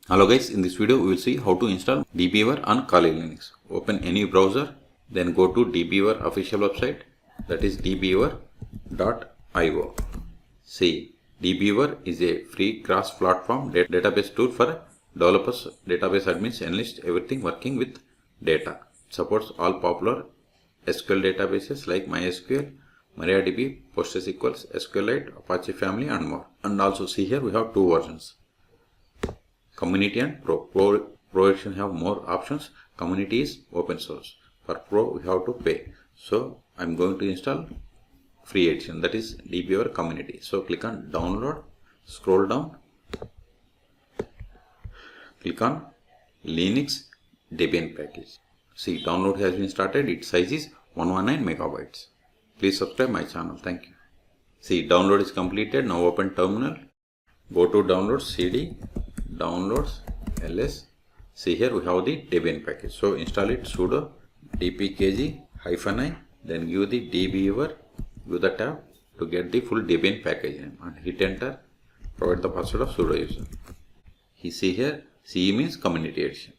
Hello guys, in this video we will see how to install Dbeaver on Kali Linux. Open any browser, then go to Dbeaver official website, that is dbeaver.io. See, Dbeaver is a free cross-platform database tool for developers, database admins, analysts, everything working with data. It supports all popular SQL databases like MySQL, MariDB, PostgreSQL, SQLite, Apache family and more. And also see here we have two versions. Community and Pro. Pro version have more options. Community is open source. For Pro we have to pay. So I am going to install free edition, that is Dbeaver community. So click on download, scroll down, click on Linux Debian package. See, download has been started. Its size is 119 megabytes. Please subscribe my channel. Thank you. See, download is completed. Now open terminal. Go to download CD. Downloads ls. See, here we have the Debian package. So install it sudo dpkg-i, then give the Dbeaver, give the tab to get the full Debian package name and hit enter. Provide the password of sudo user. You see here CE means community edition.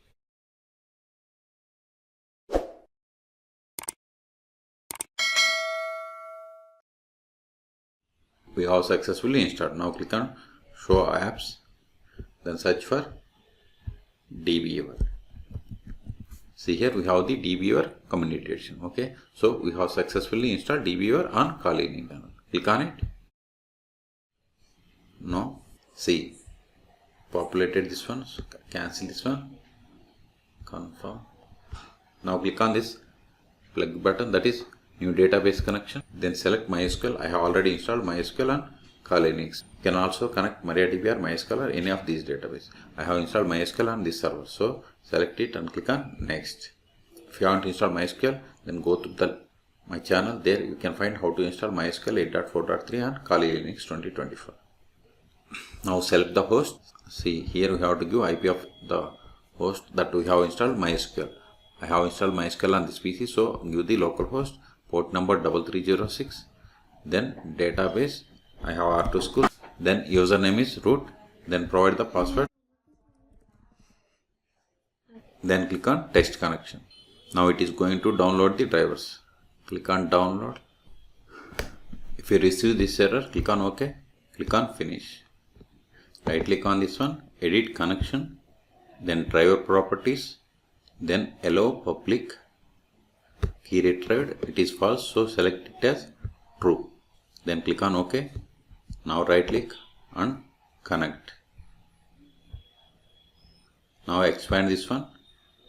We have successfully installed. Now click on show apps. Then search for Dbeaver. See, here we have the Dbeaver community edition. Okay, so we have successfully installed Dbeaver on Kali Linux. Click on it. No. See, populated this one. So cancel this one. Confirm. Now click on this plug button, that is new database connection. Then select MySQL. I have already installed MySQL on Kali Linux. You can also connect MariDB or MySQL or any of these databases. I have installed MySQL on this server. So select it and click on next. If you want to install MySQL, then go to my channel. There you can find how to install MySQL 8.4.3 on Kali Linux 2024. Now select the host. See, here we have to give IP of the host that we have installed MySQL. I have installed MySQL on this PC, so give the localhost, port number 3306, then database. I have R2 school, then username is root, then provide the password, then click on test connection. Now it is going to download the drivers. Click on download. If you receive this error, click on OK, click on finish. Right click on this one, edit connection, then driver properties, then allow public key retrieved. It is false, so select it as true. Then click on OK. Now right click and connect. Now expand this one,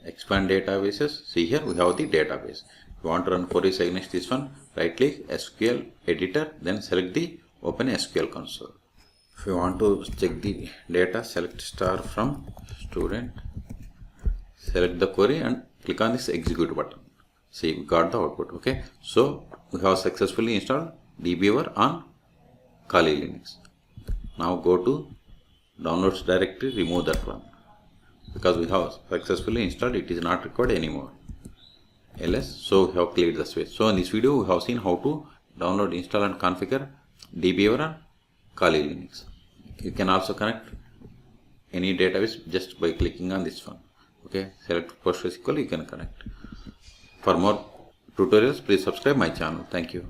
expand databases. See, here we have the database. If you want to run queries against this one, right click SQL editor, then select the open SQL console. If you want to check the data, select star from student, select the query and click on this execute button. See, we got the output. Okay, so we have successfully installed Dbeaver on Kali Linux. Now go to downloads directory, remove that one because we have successfully installed. It is not required anymore. ls, so we have cleared the space. So in this video we have seen how to download, install and configure Dbeaver on Kali Linux. You can also connect any database just by clicking on this one. Okay, select PostgreSQL, you can connect. For more tutorials, please subscribe my channel. Thank you.